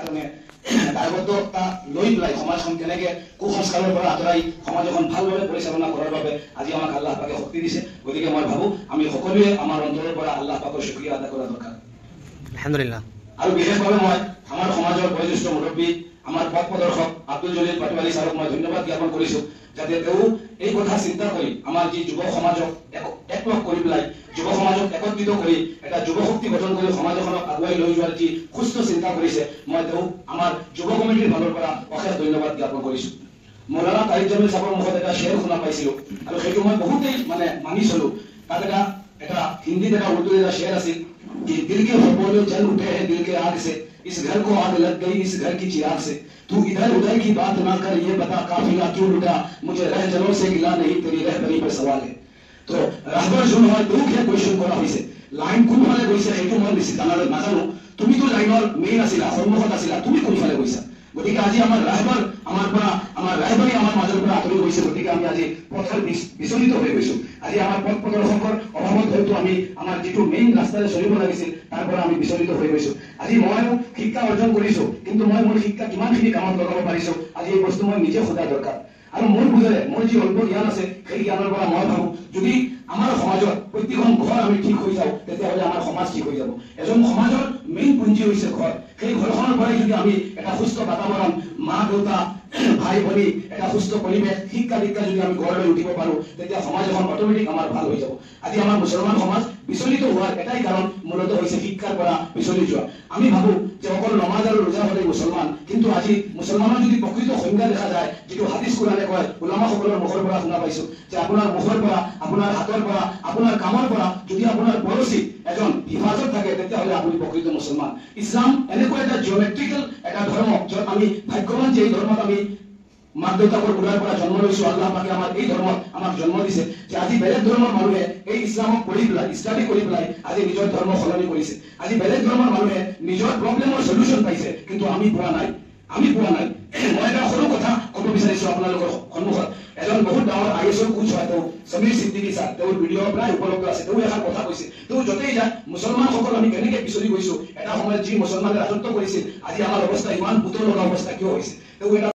কাৰণে দায়বদ্ধতা লৈ পেলাই সমাজখন কেনেকৈ কুসংস্কাৰৰ পৰা আঁতৰাই সমাজ এখন ভালভাৱে পৰিচালনা কৰাৰ বাবে আজি আমাক আল্লাহ পাকে শক্তি দিছে। গতিকে মই ভাবোঁ আমি সকলোৱে আমাৰ অন্তৰৰ পৰা আল্লাহ পাকৰ শুকৰিয়া আদা কৰা দৰকাৰ। আলহামদুলিল্লাহ। আৰু বিশেষভাৱে মই আমাৰ সমাজৰ বয়োজ্যেষ্ঠ মুৰব্বী আমাৰ পথ প্ৰদৰ্শক আব্দুল জলিল পাটোৱাৰী ছাৰক মই ধন্যবাদ জ্ঞাপন কৰিছোঁ, যাতে তেওঁ এই কথা চিন্তা কৰি আমাৰ যি যুৱ সমাজক একলগ কৰি পেলাই যুৱ সমাজক একত্ৰিত কৰি এটা যুৱ শক্তি গঠন কৰি সমাজ এখনক আগুৱাই লৈ যোৱাৰ যি সুস্থ চিন্তা কৰিছে, মই তেওঁ আমাৰ যুৱ কমিটিৰ ফালৰ পৰা অশেষ ধন্যবাদ জ্ঞাপন কৰিছোঁ। মৌলানা তাৰিক জামিল ছাৰৰ মুখত এটা শ্বেৰ শুনা পাইছিলোঁ আৰু সেইটো মই বহুতেই মানি চলো। তাত এটা হিন্দীত এটা উৰ্দুত এটা শ্বেৰ আছিল कि दिल के फपोले जल उठे हैं दिल के आग से, इस घर को आग लग गई इस घर की चिराग से, तू इधर उधर की बात ना कर ये बता काफिला क्यों लुटा, मुझे रह जलों से गिला नहीं तेरी रहबरी पर सवाल है। तो राहबर जो হয় দুখ হে কোৱেশ্যন কৰা হৈছে, লাইন কোনফালে গৈছে সেইটো মই বেছি নাজানো। তুমিতো লাইনৰ মেইন আছিলা, সন্মুখত আছিলা, তুমি কোনফালে গৈছা? গতিকে আজি আমাৰ ৰাহবৰ আমাৰ ৰাহবৰী আমাৰ মাজৰ পৰা আঁতৰি গৈছে। গতিকে আমি আজি পথৰ বিচলিত হৈ গৈছো। আজি আমাৰ পথ প্ৰদৰ্শকৰ অভাৱত হয়তো আমি আমাৰ যিটো মেইন ৰাস্তাৰে চলিব লাগিছিল তাৰ পৰা আমি বিচলিত হৈ গৈছো। আজি ময়ো শিক্ষা অৰ্জন কৰিছো, কিন্তু মই মোৰ শিক্ষা কিমানখিনি কামত লগাব পাৰিছো আজি এই বস্তু মই নিজে সোধা দৰকাৰ। আৰু মোৰ বুজালে মোৰ যি অল্প জ্ঞান আছে সেই জ্ঞানৰ পৰা মই ভাবো যদি আমাৰ সমাজত প্ৰত্যেকখন ঘৰ আমি ঠিক হৈ যাওঁ তেতিয়াহ'লে আমাৰ সমাজ ঠিক হৈ যাব। এজন সমাজৰ মেইন পুঞ্জি হৈছে ঘৰ। সেই ঘৰখনৰ পৰাই যদি আমি এটা সুস্থ বাতাবৰণ, মা দেউতা ভাই ভনী, এটা সুস্থ পৰিৱেশ, শিক্ষা দীক্ষা যদি আমি গঢ় লৈ উঠিব পাৰো তেতিয়া সমাজ এখন অট'মেটিক আমাৰ ভাল হৈ যাব। আজি আমাৰ মুছলমান সমাজ বিচলিত হোৱাৰ এটাই কাৰণ মূলত হৈছে শিক্ষাৰ পৰা বিচলি যোৱা। আমি ভাবো যে অকল নমাজ আৰু ৰোজা হ'লেই মুছলমান, কিন্তু আজি মুছলমানৰ যদি প্ৰকৃত সংজ্ঞা দেখা যায় যিটো হাদিছ কোৰাণে কয়, উলামাসকলৰ মুখৰ পৰা শুনা পাইছো যে আপোনাৰ মুখৰ পৰা, আপোনাৰ হাতৰ পৰা, আপোনাৰ কামৰ পৰা যদি আপোনাৰ পৰচি এজন হিফাজত থাকে তেতিয়াহ'লে আপুনি প্ৰকৃত মুছলমান। ইছলাম এনেকুৱা এটা জিঅ'মেট্ৰিকেল এটা ধৰ্ম য'ত আমি ভাগ্যৱান যে এই ধৰ্মত আমি মাক দেউতাকৰ গুণাৰ পৰা জন্ম লৈছো। আল্লাহ পাকে আমাৰ এই ধৰ্মত আমাক জন্ম দিছে যে আজি বেলেগ ধৰ্মৰ মানুহে এই ইছলামক পঢ়ি পেলাই ষ্টাডি কৰি পেলাই আজি নিজৰ ধৰ্ম সলনি কৰিছে। আজি বেলেগ ধৰ্মৰ মানুহে নিজৰ প্ৰব্লেমৰ সলিউশ্যন পাইছে, কিন্তু আমি পোৱা নাই। মই এটা সৰু কথা ক'ব বিচাৰিছো আপোনালোকৰ সন্মুখত। এজন বহুত ডাঙৰ ISৰ কোচ হয় তেওঁ সমীৰ সিদ্দিকী ছাৰ, তেওঁৰ ভিডিঅ' প্ৰায় উপলব্ধ আছে। তেওঁ এষাৰ কথা কৈছে, তেওঁ য'তেই যায় মুছলমানসকল আমি কেনেকে পিছলি গৈছো, এটা সময়ত যি মুছলমানে ৰাজত্ব কৰিছিল আজি আমাৰ অৱস্থা ইমান পুতল লগা অৱস্থা কিয় হৈছে। তেওঁ এটা